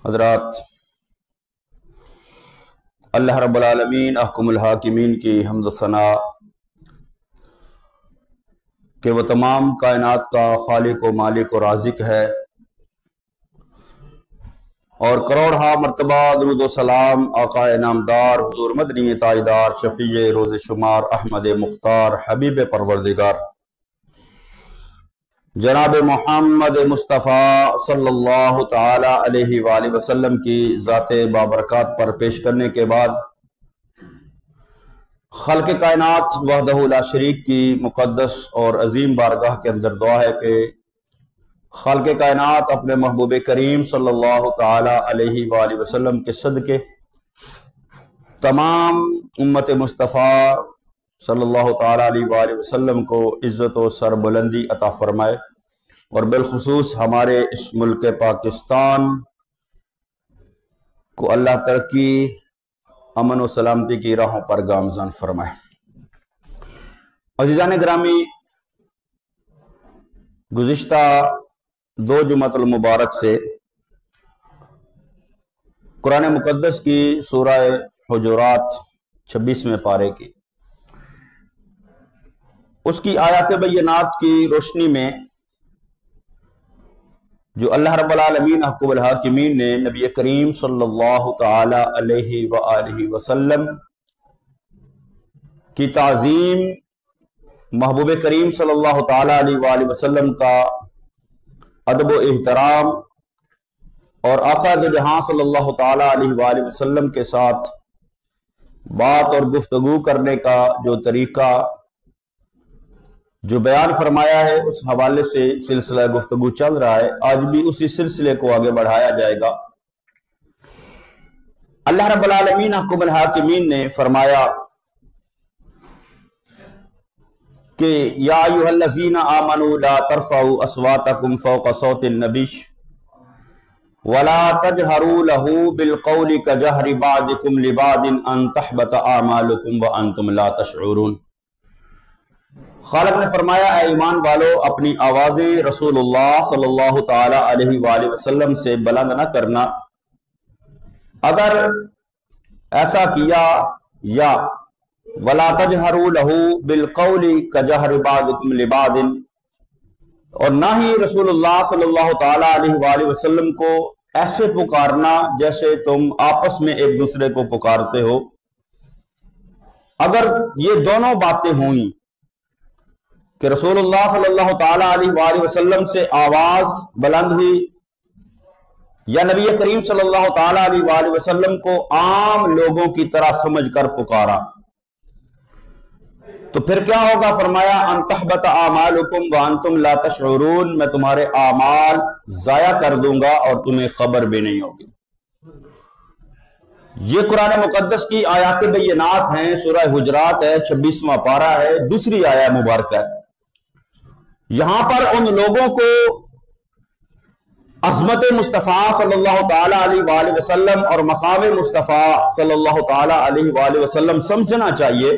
حضرات، اللہ رب العالمین احکم الحاکمین کی حمد و ثنا کہ وہ تمام کائنات کا خالق و مالک و رازق ہے، اور کروڑہا مرتبہ درود و سلام آقا نامدار حضور مدنی تاجدار شفیع روز شمار احمد مختار حبیب پروردگار جناب محمد مصطفیٰ صلی اللہ تعالی علیہ وآلہ وسلم کی ذات بابرکات پر پیش کرنے کے بعد خلق کائنات وحدہ لا شریک کی مقدس اور عظیم بارگاہ کے اندر دعا ہے کہ خالق کائنات اپنے محبوب کریم صلی اللہ تعالی علیہ وآلہ وسلم کے صدقے تمام امت مصطفیٰ صلی اللہ تعالی علیہ وآلہ وسلم کو عزت و سربلندی عطا فرمائے، اور بالخصوص ہمارے اس ملک پاکستان کو اللہ ترقی، امن و سلامتی کی راہوں پر گامزن فرمائے۔ عزیزان گرامی، گزشتہ 2 جمعۃ المبارک سے قرآن مقدس کی سورہ حجرات 26ویں پارے کی اس کی آیات بینات کی روشنی میں جو اللہ رب العالمین احکم الحاکمین نے نبی کریم صلی اللہ تعالی علیہ وآلہ وسلم کی تعظیم، محبوب کریم صلی اللہ تعالی علیہ وآلہ وسلم کا ادب و احترام، اور آقا دو جہاں صلی اللہ تعالی علیہ وآلہ وسلم کے ساتھ بات اور گفتگو کرنے کا جو طریقہ جو بیان فرمایا ہے، اس حوالے سے سلسلہ گفتگو چل رہا ہے۔ آج بھی اسی سلسلے کو آگے بڑھایا جائے گا۔ اللہ رب العالمین احکم الحاکمین نے فرمایا کہ یا ایھا الذین آمنوا لا ترفعوا اصواتکم فوق صوت النبی ولا تجہروا لہ بالقول کجہر بعضکم لبعض ان تحبط اعمالکم وانتم لا تشعرون۔ خالق نے فرمایا، اے ایمان والو، اپنی آوازیں رسول اللہ صلی اللہ تعالی علیہ وآلہ وسلم سے بلند نہ کرنا۔ اگر ایسا کیا، یا وَلَا تَجْهَرُوا لَهُ بِالْقَوْلِ كَجَهْرِ بَعْضِكُمْ لِبَعْضٍ، اور نہ ہی رسول اللہ صلی اللہ تعالی علیہ وآلہ وسلم کو ایسے پکارنا جیسے تم آپس میں ایک دوسرے کو پکارتے ہو۔ اگر یہ دونوں باتیں ہوئیں کہ رسول اللہ صلی اللہ تعالی علیہ وآلہ وسلم سے آواز بلند ہوئی، یا نبی کریم صلی اللہ تعالی علیہ وآلہ وسلم کو عام لوگوں کی طرح سمجھ کر پکارا، تو پھر کیا ہوگا؟ فرمایا ان تحبط اعمالکم وانتم لا تشعرون، میں تمہارے اعمال ضائع کر دوں گا اور تمہیں خبر بھی نہیں ہوگی۔ یہ قرآن مقدس کی آیات بینات ہیں، سورہ حجرات ہے، 26واں پارہ ہے، دوسری آیہ مبارکہ ہے۔ یہاں پر ان لوگوں کو عظمت مصطفیٰ صلی اللہ تعالی علیہ وآلہ وسلم اور مقام مصطفیٰ صلی اللہ تعالی علیہ وآلہ وسلم سمجھنا چاہیے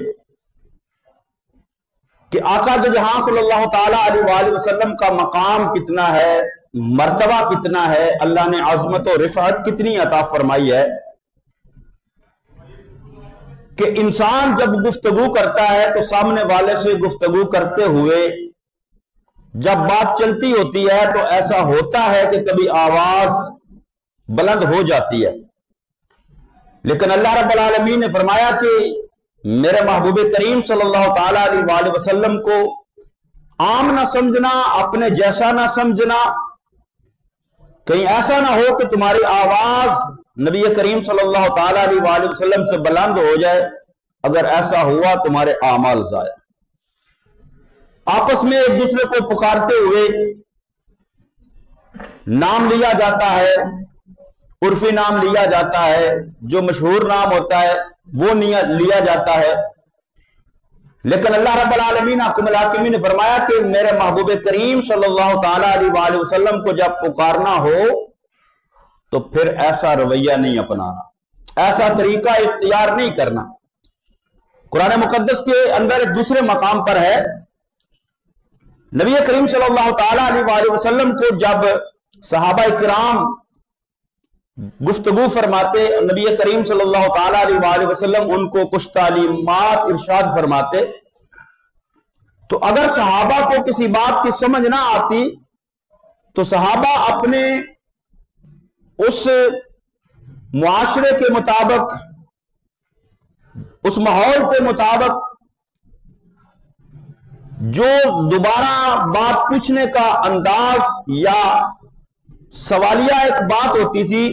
کہ آقا دو جہاں صلی اللہ تعالی علیہ وآلہ وسلم کا مقام کتنا ہے، مرتبہ کتنا ہے، اللہ نے عظمت و رفعت کتنی عطا فرمائی ہے کہ انسان جب گفتگو کرتا ہے تو سامنے والے سے گفتگو کرتے ہوئے جب بات چلتی ہوتی ہے تو ایسا ہوتا ہے کہ کبھی آواز بلند ہو جاتی ہے، لیکن اللہ رب العالمین نے فرمایا کہ میرے محبوب کریم صلی اللہ تعالی علیہ وآلہ وسلم کو عام نہ سمجھنا، اپنے جیسا نہ سمجھنا، کہیں ایسا نہ ہو کہ تمہاری آواز نبی کریم صلی اللہ تعالی علیہ وآلہ وسلم سے بلند ہو جائے۔ اگر ایسا ہوا تمہارے اعمال ضائع۔ آپس میں ایک دوسرے کو پکارتے ہوئے نام لیا جاتا ہے، عرفی نام لیا جاتا ہے، جو مشہور نام ہوتا ہے وہ لیا جاتا ہے، لیکن اللہ رب العالمین احکم الحاکمین نے فرمایا کہ میرے محبوب کریم صلی اللہ تعالی علیہ وآلہ وسلم کو جب پکارنا ہو تو پھر ایسا رویہ نہیں اپنانا، ایسا طریقہ اختیار نہیں کرنا۔ قرآن مقدس کے اندر ایک دوسرے مقام پر ہے، نبی کریم صلی اللہ تعالی علیہ وآلہ وسلم کو جب صحابہ کرام گفتگو فرماتے، نبی کریم صلی اللہ تعالی علیہ وسلم ان کو کچھ تعلیمات ارشاد فرماتے، تو اگر صحابہ کو کسی بات کی سمجھ نہ آتی تو صحابہ اپنے اس معاشرے کے مطابق، اس ماحول کے مطابق جو دوبارہ بات پوچھنے کا انداز یا سوالیہ ایک بات ہوتی تھی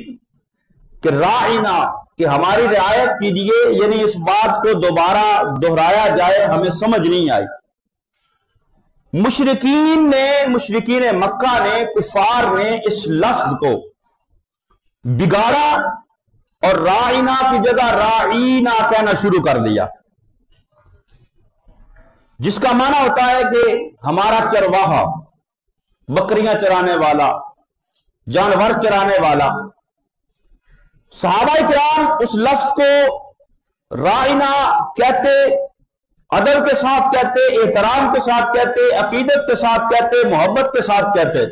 کہ راعنا، کہ ہماری رعایت کیجیے، یعنی اس بات کو دوبارہ دہرایا جائے، ہمیں سمجھ نہیں آئی۔ مشرکین مکہ نے، کفار نے اس لفظ کو بگاڑا اور راعنا کی جگہ راعینا کہنا شروع کر دیا، جس کا معنی ہوتا ہے کہ ہمارا چرواہا، بکریاں چرانے والا، جانور چرانے والا۔ صحابہ کرام اس لفظ کو راعنا کہتے، ادب کے ساتھ کہتے، احترام کے ساتھ کہتے، عقیدت کے ساتھ کہتے، محبت کے ساتھ کہتے،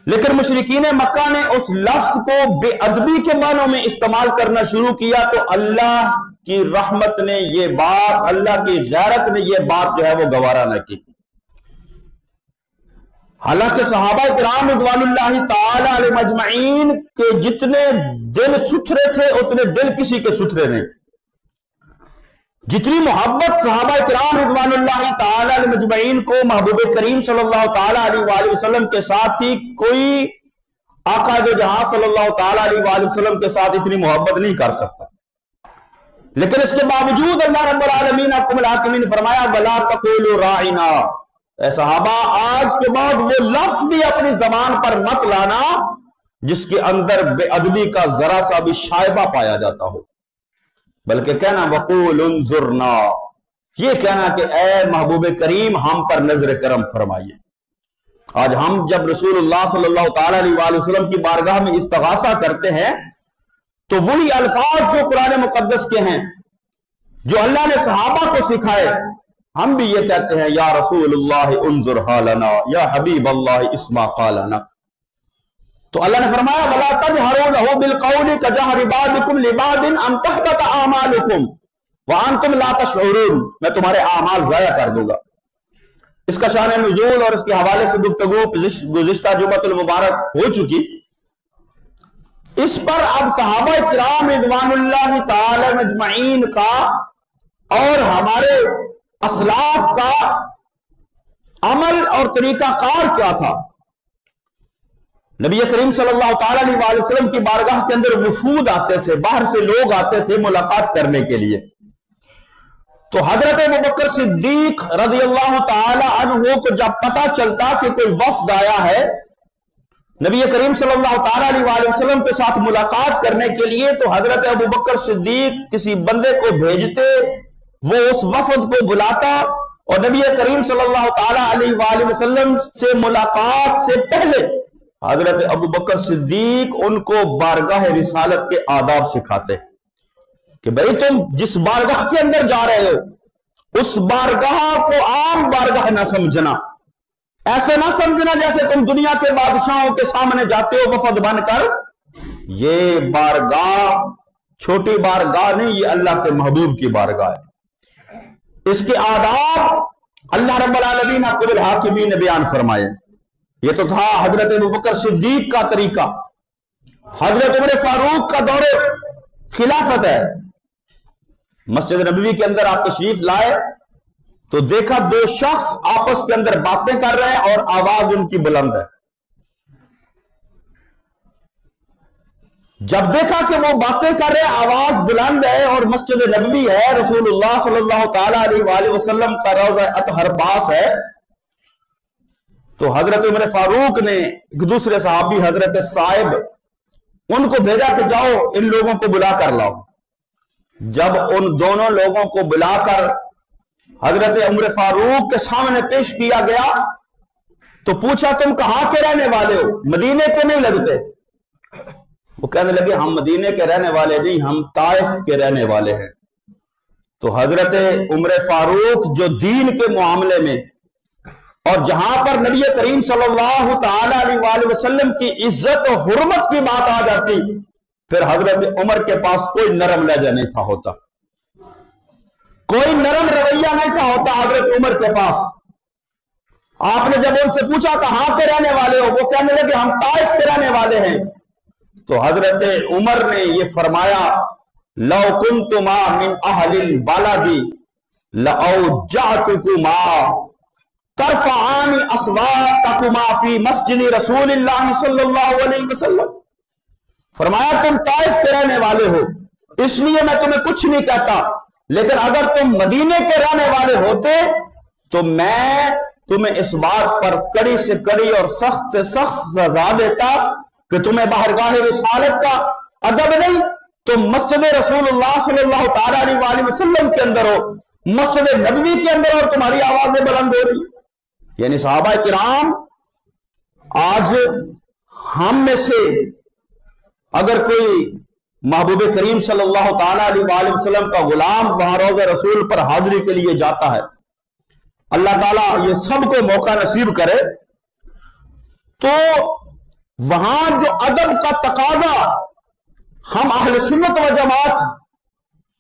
لیکن مشرکین مکہ نے اس لفظ کو بے ادبی کے معنوں میں استعمال کرنا شروع کیا، تو اللہ کی رحمت نے یہ بات، اللہ کی غیرت نے یہ بات جو ہے وہ گوارا نہ کی۔ حالانکہ صحابہ کرام رضوان اللہ تعالی علیہ مجمعین کے جتنے دل ستھرے تھے اتنے دل کسی کے ستھرے نہیں۔ جتنی محبت صحابہ کرام رضوان اللہ تعالی علیہ مجمعین کو محبوب کریم صلی اللہ تعالی علیہ وآلہ وسلم کے ساتھ تھی، کوئی آقا دو جہاں صلی اللہ تعالی علیہ وآلہ وسلم کے ساتھ اتنی محبت نہیں کر سکتا۔ لیکن اس کے باوجود اللہ رب العالمین حکم الحاکمین نے فرمایا وَلَا تَقُولُوا رَاعِنَا، اے صحابہ آج کے بعد وہ لفظ بھی اپنی زبان پر مت لانا جس کے اندر بے ادبی کا ذرا سا بھی شائبہ پایا جاتا ہو، بلکہ کہنا وَقُولُ انظُرْنَا، یہ کہنا کہ اے محبوب کریم ہم پر نظر کرم فرمائیے۔ آج ہم جب رسول اللہ صلی اللہ تعالی علیہ وآلہ وسلم کی بارگاہ میں استغاثہ کرتے ہیں تو وہی الفاظ جو قرآن مقدس کے ہیں، جو اللہ نے صحابہ کو سکھائے، ہم بھی یہ کہتے ہیں یا رسول اللہ انظر حالنا، یا حبیب اللہ اسمع قالنا۔ تو اللہ نے فرمایا وَلَا تَجْهَرُوا لَهُ بِالْقَوْلِ كَجَهْرِ بَعْضِكُمْ لِبَعْضٍ أَن تَحْبَطَ أَعْمَالُكُمْ وَأَنْتُمْ لَا تَشْعُرُونَ، میں تمہارے اعمال ضائع کر دوں گا۔ اس کا شان نزول اور اس کے حوالے سے گفتگو گزشتہ جمعۃ المبارک ہو چکی۔ اس پر اب صحابہ کرام رضوان اللہ تعالی مجمعین کا اور ہمارے اسلاف کا عمل اور طریقہ کار کیا تھا۔ نبی کریم صلی اللہ تعالی علیہ وآلہ وسلم کی بارگاہ کے اندر وفود آتے تھے، باہر سے لوگ آتے تھے ملاقات کرنے کے لیے، تو حضرت ابوبکر صدیق رضی اللہ تعالی عنہ کو جب پتہ چلتا کہ کوئی وفد آیا ہے نبی کریم صلی اللہ تعالی علیہ وآلہ وسلم کے ساتھ ملاقات کرنے کے لیے، تو حضرت ابوبکر صدیق کسی بندے کو بھیجتے، وہ اس وفد کو بلاتا اور نبی کریم صلی اللہ تعالی علیہ وآلہ وسلم سے ملاقات سے پہلے حضرت ابوبکر صدیق ان کو بارگاہ رسالت کے آداب سکھاتے کہ بھئی تم جس بارگاہ کے اندر جا رہے ہو اس بارگاہ کو عام بارگاہ نہ سمجھنا، ایسے نہ سمجھنا جیسے تم دنیا کے بادشاہوں کے سامنے جاتے ہو وفد بن کر۔ یہ بارگاہ چھوٹی بارگاہ نہیں، یہ اللہ کے محبوب کی بارگاہ ہے۔ اس کے آداب اللہ رب العالمین حکم الحاکمین نے بیان فرمائے۔ یہ تو تھا حضرت ابوبکر صدیق کا طریقہ۔ حضرت عمر فاروق کا دور خلافت ہے، مسجد نبوی کے اندر آپ تشریف لائے تو دیکھا دو شخص آپس کے اندر باتیں کر رہے ہیں اور آواز ان کی بلند ہے۔ جب دیکھا کہ وہ باتیں کر رہے ہیں، آواز بلند ہے اور مسجد نبوی ہے، رسول اللہ صلی اللہ تعالی علیہ وآلہ وسلم کا روضہ اطہر پاس ہے، تو حضرت عمر فاروق نے ایک دوسرے صحابی حضرت صائب ان کو بھیجا کہ جاؤ ان لوگوں کو بلا کر لاؤ۔ جب ان دونوں لوگوں کو بلا کر حضرت عمر فاروق کے سامنے پیش کیا گیا تو پوچھا تم کہاں کے رہنے والے ہو؟ مدینے کے نہیں لگتے۔ وہ کہنے لگے ہم مدینے کے رہنے والے نہیں، ہم طائف کے رہنے والے ہیں۔ تو حضرت عمر فاروق جو دین کے معاملے میں اور جہاں پر نبی کریم صلی اللہ تعالی علیہ وآلہ وسلم کی عزت و حرمت کی بات آ جاتی، پھر حضرت عمر کے پاس کوئی نرم لہجہ نہیں تھا ہوتا، کوئی نرم رویہ نہیں تھا ہوتا حضرت عمر کے پاس۔ آپ نے جب ان سے پوچھا کہاں کے رہنے والے ہو، وہ کہنے لگے ہم طائف کے رہنے والے ہیں، تو حضرت عمر نے یہ فرمایا لو کنتما من اہل البلد لاوجعتکما ترفعان اصواتکما فی مسجد رسول اللہ صلی اللہ علیہ وسلم۔ فرمایا تم طائف کے رہنے والے ہو اس لیے میں تمہیں کچھ نہیں کہتا، لیکن اگر تم مدینے کے رہنے والے ہوتے تو میں تمہیں اس بات پر کڑی سے کڑی اور سخت سے سخت سزا دیتا کہ تمہیں بارگاہ رسالت کا ادب نہیں، تم مسجد رسول اللہ صلی اللہ تعالی علیہ وآلہ وسلم کے اندر ہو، مسجد نبوی کے اندر، اور تمہاری آوازیں بلند ہو رہی۔ یعنی صحابہ کرام، آج ہم میں سے اگر کوئی محبوب کریم صلی اللہ تعالی علیہ وآلہ وسلم کا غلام وہاں روضہ رسول پر حاضری کے لیے جاتا ہے، اللہ تعالیٰ یہ سب کو موقع نصیب کرے، تو وہاں جو ادب کا تقاضا ہم اہل سنت و جماعت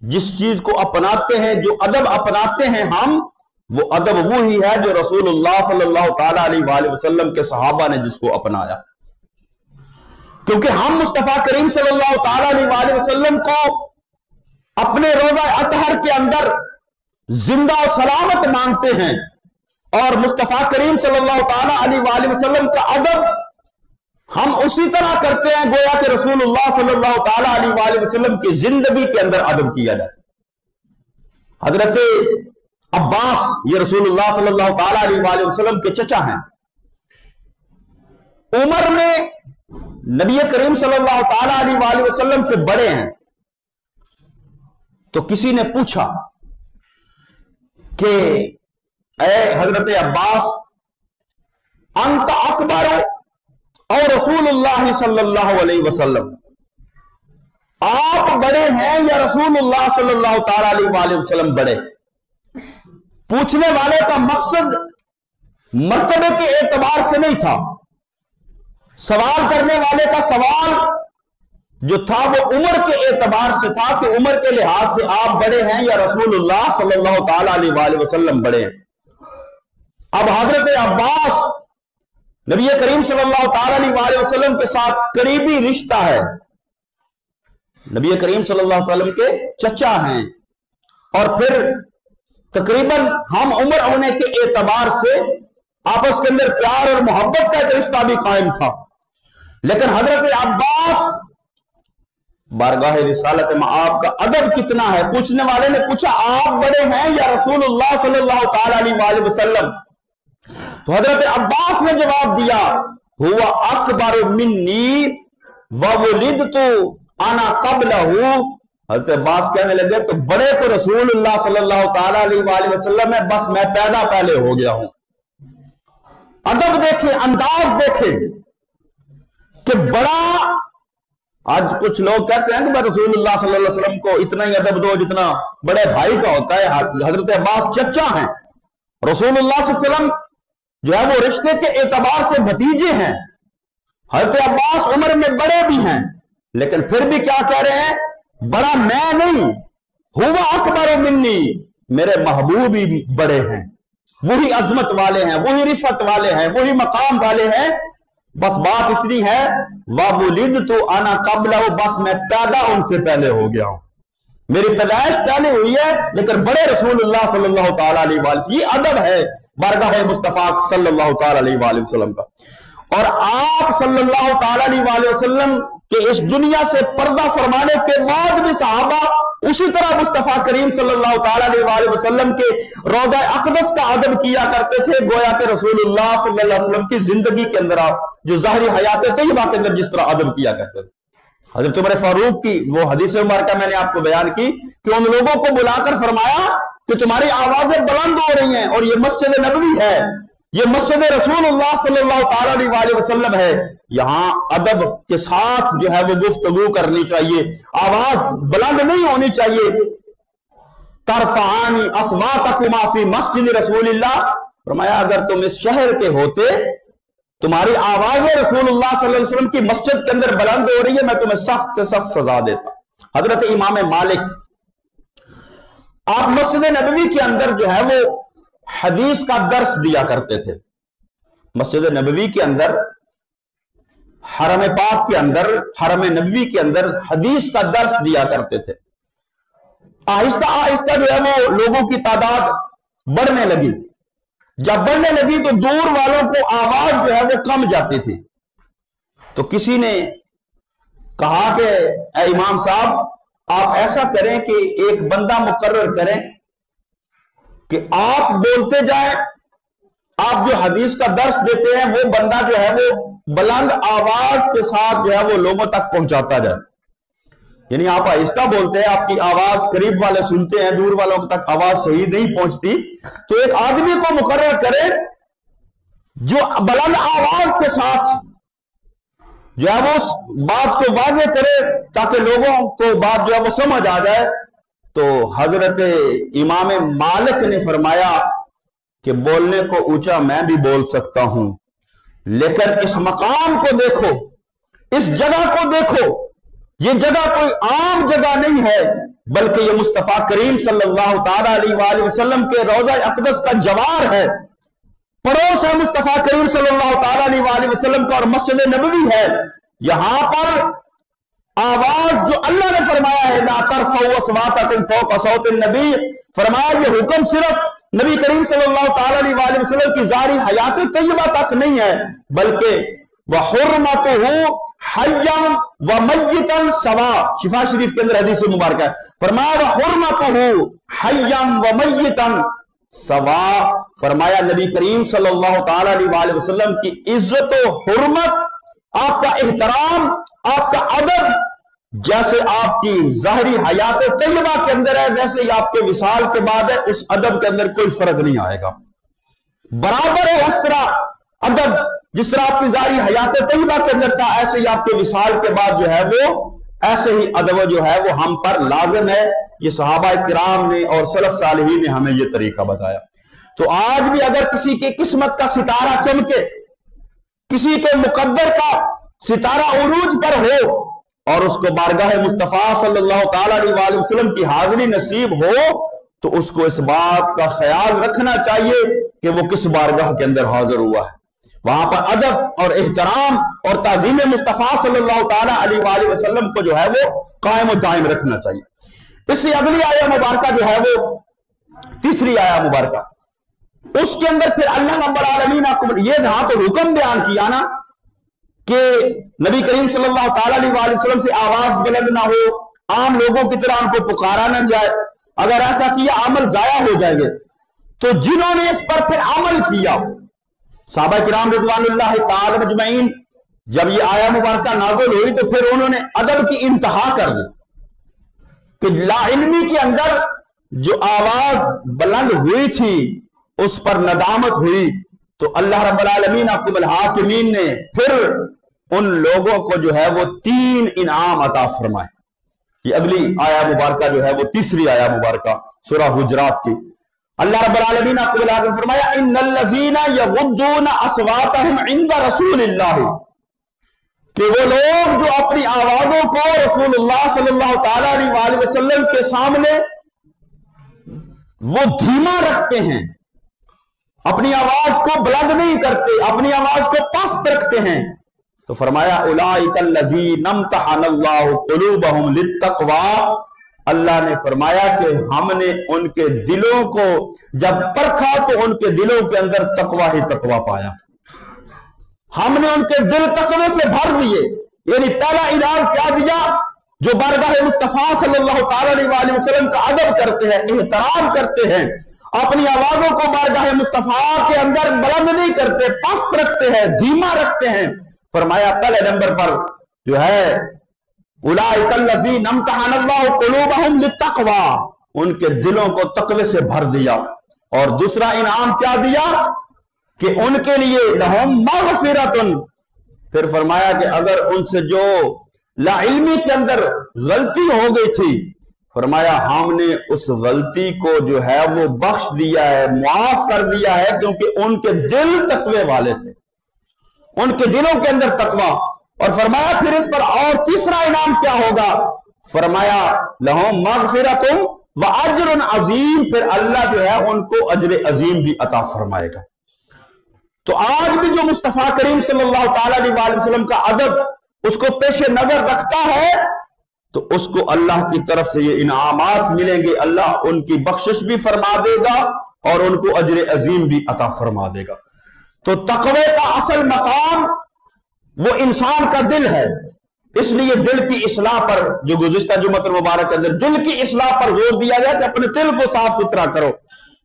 جس چیز کو اپناتے ہیں، جو ادب اپناتے ہیں ہم، وہ ادب وہی ہے جو رسول اللہ صلی اللہ تعالی علیہ وآلہ وسلم کے صحابہ نے جس کو اپنایا، کیونکہ ہم مصطفیٰ کریم صلی اللہ تعالی علیہ وآلہ وسلم کو اپنے روضہ اطہر کے اندر زندہ و سلامت مانتے ہیں، اور مصطفیٰ کریم صلی اللہ تعالی علیہ وآلہ وسلم کا ادب ہم اسی طرح کرتے ہیں گویا کہ رسول اللہ صلی اللہ تعالی علیہ وآلہ وسلم کی زندگی کے اندر ادب کیا جاتا ہے۔ حضرت عباس یہ رسول اللہ صلی اللہ تعالی علیہ وآلہ وسلم کے چچا ہیں، عمر میں نبی کریم صلی اللہ تعالی علیہ وآلہ وسلم سے بڑے ہیں، تو کسی نے پوچھا کہ اے حضرت عباس انت اکبر اور رسول اللہ صلی اللہ علیہ وسلم، آپ بڑے ہیں یا رسول اللہ صلی اللہ تعالی علیہ وآلہ وسلم بڑے؟ پوچھنے والے کا مقصد مرتبے کے اعتبار سے نہیں تھا، سوال کرنے والے کا سوال جو تھا وہ عمر کے اعتبار سے تھا کہ عمر کے لحاظ سے آپ بڑے ہیں یا رسول اللہ صلی اللہ تعالی علیہ وآلہ وسلم بڑے ہیں۔ اب حضرت عباس نبی کریم صلی اللہ تعالی علیہ وآلہ وسلم کے ساتھ قریبی رشتہ ہے، نبی کریم صلی اللہ علیہ وسلم کے چچا ہیں، اور پھر تقریباً ہم عمر ہونے کے اعتبار سے آپس کے اندر پیار اور محبت کا ایک رشتہ بھی قائم تھا، لیکن حضرت عباس بارگاہ رسالت میں آپ کا ادب کتنا ہے؟ پوچھنے والے نے پوچھا آپ بڑے ہیں یا رسول اللہ صلی اللہ تعالی علیہ وآلہ وسلم؟ تو حضرت عباس نے جواب دیا ہوا اکبر منی وولدت انا قبلہ۔ حضرت عباس کہنے لگے تو بڑے تو رسول اللہ صلی اللہ تعالی علیہ وآلہ وسلم ہے، بس میں پیدا پہلے ہو گیا ہوں۔ ادب دیکھیں، انداز دیکھیں کہ بڑا، آج کچھ لوگ کہتے ہیں کہ میں رسول اللہ صلی اللہ علیہ وسلم کو اتنا ہی ادب دو جتنا بڑے بھائی کا ہوتا ہے۔ حضرت عباس چچا ہیں، رسول اللہ صلی اللہ علیہ وسلم جو ہے وہ رشتے کے اعتبار سے بھتیجے ہیں، حضرت عباس عمر میں بڑے بھی ہیں، لیکن پھر بھی کیا کہہ رہے ہیں؟ بڑا میں نہیں، ہوا اکبر منی، میرے محبوب ہی بڑے ہیں، وہی عظمت والے ہیں، وہی رفعت والے ہیں، وہی مقام والے ہیں، بس بات اتنی ہے وَوُلِدْتُ أَنَا قَبْلَهُ، بس میں پیدا ان سے پہلے ہو گیا ہوں، میری پیدائش پہلے ہوئی ہے، لیکن بڑے رسول اللہ صلی اللہ تعالی علیہ وآلہ وسلم۔ یہ ادب ہے بارگاہ مصطفیٰ صلی اللہ تعالی علیہ وآلہ وسلم کا۔ اور آپ صلی اللہ تعالی علیہ وآلہ وسلم کہ اس دنیا سے پردہ فرمانے کے بعد بھی صحابہ اسی طرح مصطفیٰ کریم صلی اللہ تعالی علیہ وآلہ وسلم کے روضہ اقدس کا ادب کیا کرتے تھے، گویا کہ رسول اللہ صلی اللہ علیہ وسلم کی زندگی کے اندر جو ظاہری حیات طیبہ کے اندر جس طرح ادب کیا کرتے تھے۔ حضرت عمر فاروق کی وہ حدیث مبارکہ میں نے آپ کو بیان کی کہ ان لوگوں کو بلا کر فرمایا کہ تمہاری آوازیں بلند ہو رہی ہیں، اور یہ مسجد نبوی ہے، یہ مسجد رسول اللہ صلی اللہ تعالی علیہ وآلہ وسلم ہے، یہاں ادب کے ساتھ جو ہے وہ گفتگو کرنی چاہیے، آواز بلند نہیں ہونی چاہیے۔ ترفعان اصواتکما فی مسجد رسول اللہ، فرمایا اگر تم اس شہر کے ہوتے، تمہاری آواز رسول اللہ صلی اللہ علیہ وسلم کی مسجد کے اندر بلند ہو رہی ہے، میں تمہیں سخت سے سخت سزا دیتا۔ حضرت امام مالک آپ مسجد نبوی کے اندر جو ہے وہ حدیث کا درس دیا کرتے تھے۔ مسجد نبوی کے اندر، حرم پاک کے اندر، حرم نبوی کے اندر حدیث کا درس دیا کرتے تھے۔ آہستہ آہستہ جو ہے وہ لوگوں کی تعداد بڑھنے لگی۔ جب بڑھنے لگی تو دور والوں کو آواز جو ہے وہ کم جاتی تھی۔ تو کسی نے کہا کہ اے امام صاحب، آپ ایسا کریں کہ ایک بندہ مقرر کریں کہ آپ بولتے جائیں، آپ جو حدیث کا درس دیتے ہیں وہ بندہ جو ہے وہ بلند آواز کے ساتھ جو ہے وہ لوگوں تک پہنچاتا جائے۔ یعنی آپ آہستہ بولتے ہیں، آپ کی آواز قریب والے سنتے ہیں، دور والوں تک آواز صحیح نہیں پہنچتی، تو ایک آدمی کو مقرر کرے جو بلند آواز کے ساتھ جو ہے وہ اس بات کو واضح کرے تاکہ لوگوں کو بات جو ہے وہ سمجھ آ جائے۔ تو حضرت امام مالک نے فرمایا کہ بولنے کو اونچا میں بھی بول سکتا ہوں، لیکن اس مقام کو دیکھو، اس جگہ کو دیکھو، یہ جگہ کوئی عام جگہ نہیں ہے، بلکہ یہ مصطفیٰ کریم صلی اللہ تعالی علیہ وآلہ وسلم کے روضہ اقدس کا جوار ہے، پڑوس ہے مصطفیٰ کریم صلی اللہ تعالی علیہ وآلہ وسلم کا، اور مسجد نبوی ہے۔ یہاں پر آواز جو اللہ نے فرمایا ہے لا ترفعوا اصواتکم فوق صوت النبی، فرمایا یہ حکم صرف نبی کریم صلی اللہ تعالی علیہ وآلہ وسلم کی ظاہری حیات طیبہ تک نہیں ہے، بلکہ وَحُرْمَتُهُ حَيًّا وَمَيِّتًا سَوَاء، شفا شریف کے اندر حدیث مبارکہ ہے، فرمایا وَحُرْمَتُهُ حَيًّا وَمَيِّتًا سَوَاء، فرمایا نبی کریم صلی اللہ تعالی علیہ وآلہ وسلم کی عزت و حرمت، آپ کا احترام، آپ کا ادب جیسے آپ کی ظاہری حیات طیبہ کے اندر ہے، ویسے ہی آپ کے وصال کے بعد ہے، اس ادب کے اندر کوئی فرق نہیں آئے گا، برابر ہے اس طرح ادب جس طرح آپ کی ظاہری حیات طیبہ کے اندر تھا، ایسے ہی آپ کے وصال کے بعد جو ہے وہ ایسے ہی ادب جو ہے وہ ہم پر لازم ہے۔ یہ صحابہ کرام نے اور سلف صالحین نے ہمیں یہ طریقہ بتایا۔ تو آج بھی اگر کسی کی قسمت کا ستارہ چمکے، کسی کے مقدر کا ستارہ عروج پر ہو، اور اس کو بارگاہ مصطفیٰ صلی اللہ تعالی علیہ وآلہ وسلم کی حاضری نصیب ہو، تو اس کو اس بات کا خیال رکھنا چاہیے کہ وہ کس بارگاہ کے اندر حاضر ہوا ہے، وہاں پر ادب اور احترام اور تعظیم مصطفیٰ صلی اللہ تعالی علیہ وآلہ وسلم کو جو ہے وہ قائم و دائم رکھنا چاہیے۔ اس سے اگلی آیہ مبارکہ جو ہے وہ تیسری آیہ مبارکہ، اس کے اندر پھر اللہ رب العالمین کو یہ جہاں تو حکم بیان کیا نا کہ نبی کریم صلی اللہ تعالی علیہ وآلہ وسلم سے آواز بلند نہ ہو، عام لوگوں کی طرح ان کو پکارا نہ جائے، اگر ایسا کیا عمل ضائع ہو جائے گے، تو جنہوں نے اس پر پھر عمل کیا، صحابہ کرام رضوان اللہ تعالی مجمعین، جب یہ آیہ مبارکہ نازل ہوئی تو پھر انہوں نے ادب کی انتہا کر دی کہ لا علمی کے اندر جو آواز بلند ہوئی تھی اس پر ندامت ہوئی، تو اللہ رب العالمین حکم الحاکمین نے پھر ان لوگوں کو جو ہے وہ 3 انعام عطا فرمائے۔ یہ اگلی آیہ مبارکہ جو ہے وہ تیسری آیہ مبارکہ سورہ حجرات کی، اللہ رب العالمین حکم الحاکم فرمایا ان الذین یغضون اصواتهم عند رسول اللہ، کہ وہ لوگ جو اپنی آوازوں کو رسول اللہ صلی اللہ تعالی علیہ وآلہ وسلم کے سامنے وہ دھیما رکھتے ہیں، اپنی آواز کو بلند نہیں کرتے، اپنی آواز کو پست رکھتے ہیں، تو فرمایا اولئک الذین امتحن اللہ قلوبہم للتقوی، اللہ نے فرمایا کہ ہم نے ان کے دلوں کو جب پرکھا تو ان کے دلوں کے اندر تقوی ہی تقوی پایا، ہم نے ان کے دل تقوی سے بھر دیے۔ یعنی پہلا انعام کیا دیا؟ جو بارگاہ مصطفیٰ صلی اللہ تعالی علیہ وآلہ وسلم کا ادب کرتے ہیں، احترام کرتے ہیں، اپنی آوازوں کو بارگاہ مصطفیٰ کے اندر بلند نہیں کرتے، پست رکھتے ہیں، دھیما رکھتے ہیں، فرمایا پہلے نمبر پر جو ہے اولئک الذین امتحن اللہ قلوبہم للتقوی، ان کے دلوں کو تقوی سے بھر دیا۔ اور دوسرا انعام کیا دیا کہ ان کے لیے لہم مغفرۃ، پھر فرمایا کہ اگر ان سے جو لا علمی کے اندر غلطی ہو گئی تھی، فرمایا ہم نے اس غلطی کو جو ہے وہ بخش دیا ہے، معاف کر دیا ہے، کیونکہ ان کے دل تقوی والے تھے، ان کے دلوں کے اندر تقوی۔ اور فرمایا پھر اس پر اور تیسرا انعام کیا ہوگا؟ فرمایا لہم مغفرۃ واجر عظیم، پھر اللہ جو ہے ان کو اجر عظیم بھی عطا فرمائے گا۔ تو آج بھی جو مصطفیٰ کریم صلی اللہ تعالی علیہ وسلم کا ادب اس کو پیش نظر رکھتا ہے تو اس کو اللہ کی طرف سے یہ انعامات ملیں گے، اللہ ان کی بخشش بھی فرما دے گا اور ان کو اجر عظیم بھی عطا فرما دے گا۔ تو تقوی کا اصل مقام وہ انسان کا دل ہے، اس لیے دل کی اصلاح پر جو گزشتہ جمعۃ المبارک کے اندر دل کی اصلاح پر زور دیا گیا کہ اپنے دل کو صاف ستھرا کرو۔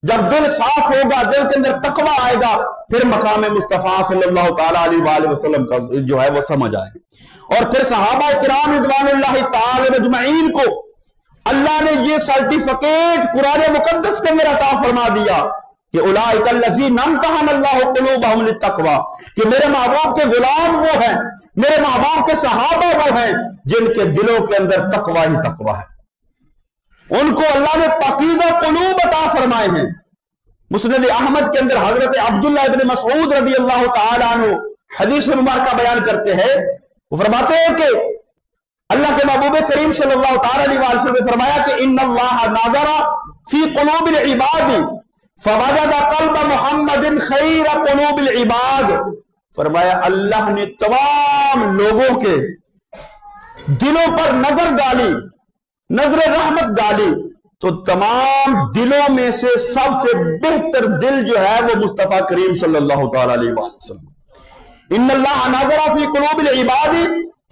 جب دل صاف ہوگا، دل کے اندر تقوی آئے گا، پھر مقام مصطفیٰ صلی اللہ تعالی علیہ وآلہ وسلم کا جو ہے وہ سمجھ آئے گا۔ اور پھر صحابہ کرام رضوان اللہ تعالی اجمعین کو اللہ نے یہ سرٹیفکیٹ قرآن مقدس کے اندر عطا فرما دیا کہ اولئک الذین امتحن اللہ قلوبہم للتقوی، کہ میرے محبوب کے غلام وہ ہیں، میرے محبوب کے صحابہ وہ ہیں جن کے دلوں کے اندر تقوی ہی تقوی ہے، ان کو اللہ نے پاکیزہ قلوب عطا فرمائے ہیں۔ مسند احمد کے اندر حضرت عبداللہ ابن مسعود رضی اللہ تعالی عنہ حدیث مبارکہ بیان کرتے ہیں، وہ فرماتے ہیں کہ اللہ کے محبوب کریم صلی اللہ تعالی علیہ وسلم نے فرمایا کہ ان اللہ ناظر فی قلوب العباد فوجد قلب محمد خیر قلوب العباد، فرمایا اللہ نے تمام لوگوں کے دلوں پر نظر ڈالی، نظر رحمت ڈالی، تو تمام دلوں میں سے سب سے بہتر دل جو ہے وہ مصطفیٰ کریم صلی اللہ تعالی علیہ وسلم۔ ان اللہ نظر فی قلوب العباد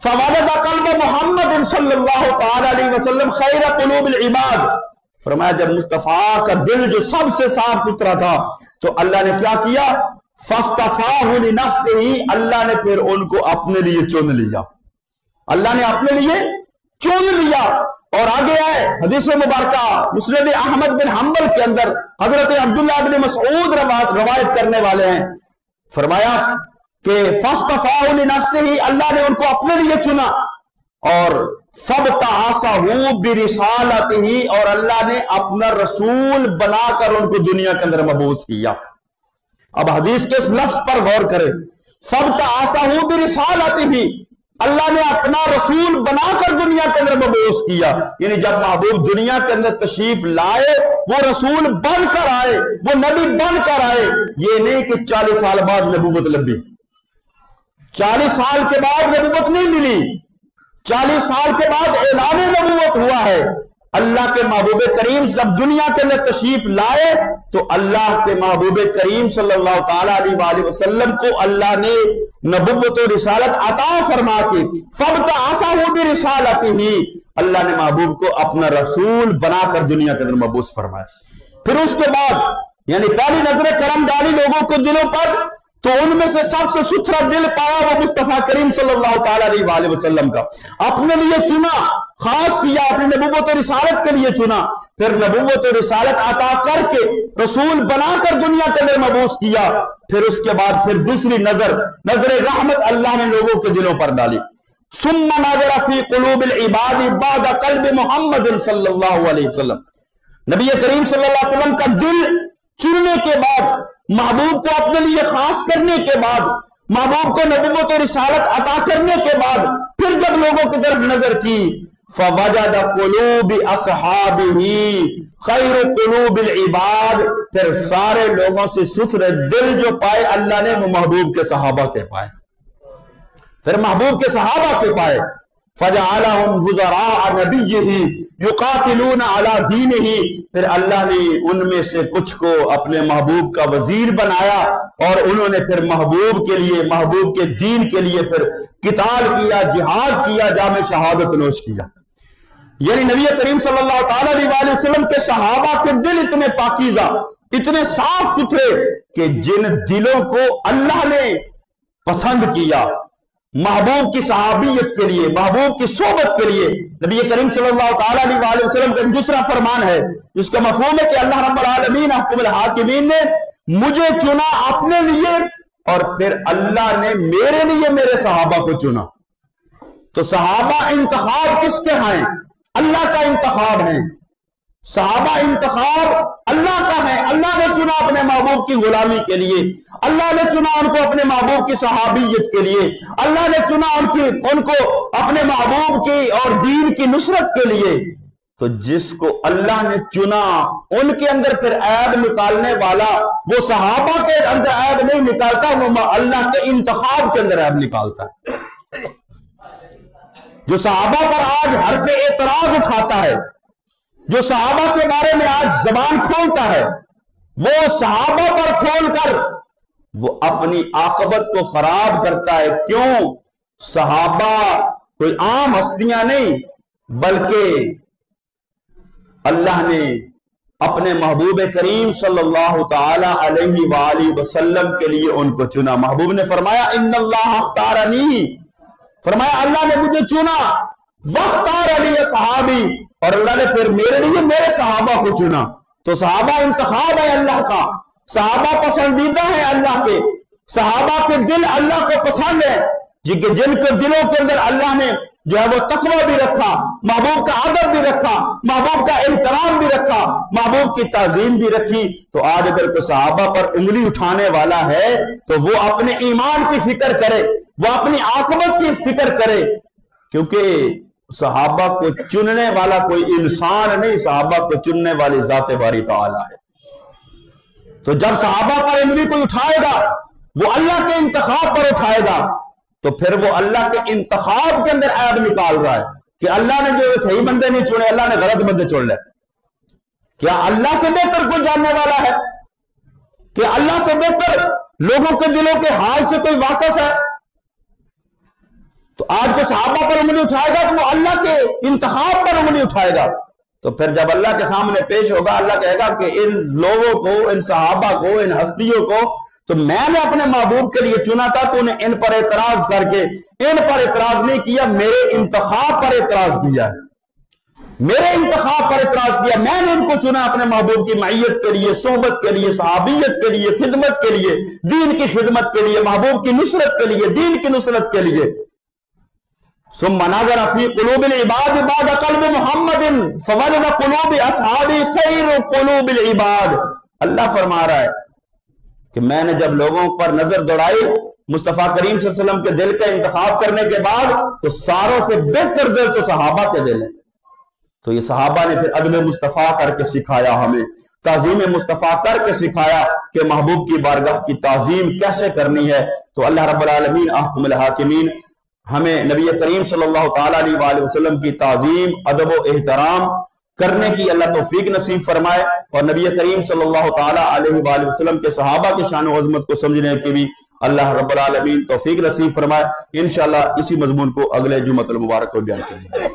فوجد قلب محمد صلی اللہ تعالی علیہ وسلم خیر قلوب العباد، فرمایا جب مصطفیٰ کا دل جو سب سے صاف ستھرا تھا تو اللہ نے کیا کیا؟ فاصطفاہ لنفسہ، اللہ نے پھر ان کو اپنے لیے چن لیا، اللہ نے اپنے لیے چن لیا۔ اور آگے آئے حدیث مبارکہ مسند احمد بن حنبل کے اندر حضرت عبداللہ بن مسعود روایت کرنے والے ہیں، فرمایا کہ فاصطفاہ لنفسہ، اللہ نے ان کو اپنے لیے چنا، اور فابتعثہ برسالتہ، اور اللہ نے اپنا رسول بنا کر ان کو دنیا کے اندر مبعوث کیا۔ اب حدیث کے اس لفظ پر غور کریں، فابتعثہ برسالتہ، اللہ نے اپنا رسول بنا کر دنیا کے اندر مبعوث کیا، یعنی جب محبوب دنیا کے اندر تشریف لائے وہ رسول بن کر آئے، وہ نبی بن کر آئے، یہ نہیں کہ 40 سال بعد نبوت لبھی، 40 سال کے بعد نبوت نہیں ملی، 40 سال کے بعد اعلان نبوت ہوا ہے۔ اللہ کے محبوب کریم جب دنیا کے اندر تشریف لائے تو اللہ کے محبوب کریم صلی اللہ تعالی علیہ وآلہ وسلم کو اللہ نے نبوت و رسالت عطا فرما کے فابتعثہ برسالتہ، اللہ نے محبوب کو اپنا رسول بنا کر دنیا کے اندر مبعوث فرمایا۔ پھر اس کے بعد یعنی پہلی نظر کرم ڈالی لوگوں کو دلوں پر، تو ان میں سے سب سے ستھرا دل پایا وہ مصطفیٰ کریم صلی اللہ تعالی علیہ وآلہ وسلم کا، اپنے لیے چنا، خاص کیا، اپنی نبوت و رسالت کے لیے چنا، پھر نبوت و رسالت عطا کر کے رسول بنا کر دنیا کے اندر مبعوث کیا۔ پھر اس کے بعد پھر دوسری نظر رحمت اللہ نے لوگوں کے دلوں پر ڈالی، ثم نظر فی قلوب العباد بعد قلب محمد صلی اللہ علیہ وسلم، نبی کریم صلی اللہ علیہ وسلم کا دل چننے کے بعد، محبوب کو اپنے لیے خاص کرنے کے بعد، محبوب کو نبوت و رسالت عطا کرنے کے بعد، پھر جب لوگوں کی طرف نظر کی فوجد قلوب اصحابہ خیر قلوب العباد، پھر سارے لوگوں سے ستھرے دل جو پائے اللہ نے وہ محبوب کے صحابہ کے پائے، پھر محبوب کے صحابہ کے پائے۔ فجعلهم وزراء نبیہ یقاتلون علی دینہ، پھر اللہ نے ان میں سے کچھ کو اپنے محبوب کا وزیر بنایا اور انہوں نے پھر محبوب کے لیے، محبوب کے دین کے لیے پھر قتال کیا، جہاد کیا، جام شہادت نوش کیا۔ یعنی نبی کریم صلی اللہ تعالی علیہ وآلہ وسلم کے صحابہ کے دل اتنے پاکیزہ، اتنے صاف ستھرے کہ جن دلوں کو اللہ نے پسند کیا محبوب کی صحابیت کے لیے، محبوب کی صحبت کے لیے۔ نبی کریم صلی اللہ تعالی علیہ وآلہ وسلم کا دوسرا فرمان ہے جس کا مفہوم ہے کہ اللہ رب العالمین حکم الحاکمین نے مجھے چنا اپنے لیے اور پھر اللہ نے میرے لیے میرے صحابہ کو چنا۔ تو صحابہ انتخاب کس کے ہیں؟ اللہ کا انتخاب ہیں، صحابہ انتخاب اللہ کا ہے، اللہ نے چنا اپنے محبوب کی غلامی کے لیے، اللہ نے چنا ان کو اپنے محبوب کی صحابیت کے لیے، اللہ نے چنا ان کو اپنے محبوب کی اور دین کی نصرت کے لیے۔ تو جس کو اللہ نے چنا ان کے اندر پھر عیب نکالنے والا وہ صحابہ کے اندر عیب نہیں نکالتا، وہ اللہ کے انتخاب کے اندر عیب نکالتا ہے۔ جو صحابہ پر آج حرف اعتراض اٹھاتا ہے، جو صحابہ کے بارے میں آج زبان کھولتا ہے، وہ صحابہ پر کھول کر وہ اپنی عاقبت کو خراب کرتا ہے۔ کیوں؟ صحابہ کوئی عام ہستیاں نہیں، بلکہ اللہ نے اپنے محبوب کریم صلی اللہ تعالی علیہ وآلہ وسلم کے لیے ان کو چنا۔ محبوب نے فرمایا ان اللہ اختارنی، فرمایا اللہ نے مجھے چنا، واختار علی صحابی، اور اللہ نے پھر میرے لیے میرے صحابہ کو چنا۔ تو صحابہ انتخاب ہے اللہ کا، صحابہ پسندیدہ ہے اللہ کے، صحابہ کے دل اللہ کو پسند ہے، جن کے دلوں کے اندر اللہ نے جو ہے وہ تقوی بھی رکھا، محبوب کا ادب بھی رکھا، محبوب کا احترام بھی رکھا، محبوب کی تعظیم بھی رکھی۔ تو آج اگر کوئی صحابہ پر انگلی اٹھانے والا ہے تو وہ اپنے ایمان کی فکر کرے، وہ اپنی عاقبت کی فکر کرے، کیونکہ صحابہ کو چننے والا کوئی انسان نہیں، صحابہ کو چننے والی ذات باری تعالی ہے۔ تو جب صحابہ پر انگلی کوئی اٹھائے گا وہ اللہ کے انتخاب پر اٹھائے گا، تو پھر وہ اللہ کے انتخاب کے اندر عیب نکال رہا ہے کہ اللہ نے جو صحیح بندے نہیں چنے، اللہ نے غلط بندے چن لے۔ کیا اللہ سے بہتر کوئی جاننے والا ہے؟ کہ اللہ سے بہتر لوگوں کے دلوں کے حال سے کوئی واقف ہے؟ تو آج کو صحابہ پر انگلی اٹھائے گا تو وہ اللہ کے انتخاب پر انگلی اٹھائے گا، تو پھر جب اللہ کے سامنے پیش ہوگا اللہ کہے گا کہ ان لوگوں کو، ان صحابہ کو، ان ہستیوں کو تو میں نے اپنے محبوب کے لیے چنا تھا، تو انہیں ان پر اعتراض کر کے ان پر اعتراض نہیں کیا، میرے انتخاب پر اعتراض کیا ہے، میرے انتخاب پر اعتراض کیا۔ میں نے ان کو چنا اپنے محبوب کی معیت کے لیے، صحبت کے لیے، صحابیت کے لیے، خدمت کے لیے، دین کی خدمت کے لیے، محبوب کی نصرت کے لیے، دین کی نصرت کے لیے۔ ثم نظر فی قلوب العباد بعد قلب محمد فوجد قلوب اصحاب خیر قلوب العباد۔ اللہ فرما رہا ہے کہ میں نے جب لوگوں پر نظر دوڑائی مصطفیٰ کریم صلی اللہ علیہ وسلم کے دل کا انتخاب کرنے کے بعد، تو ساروں سے بہتر دل تو صحابہ کے دل ہیں۔ تو یہ صحابہ نے پھر ادب مصطفیٰ کر کے سکھایا، ہمیں تعظیم مصطفیٰ کر کے سکھایا کہ محبوب کی بارگاہ کی تعظیم کیسے کرنی ہے۔ تو اللہ رب العالمین احکم الحاکمین ہمیں نبی کریم صلی اللہ تعالیٰ علیہ وآلہ وسلم کی تعظیم، ادب و احترام کرنے کی اللہ توفیق نصیب فرمائے، اور نبی کریم صلی اللہ تعالیٰ علیہ وآلہ وسلم کے صحابہ کی شان و عظمت کو سمجھنے کی بھی اللہ رب العالمین توفیق نصیب فرمائے۔ انشاءاللہ اسی مضمون کو اگلے جمعہ المبارک کو بیان کریں گے۔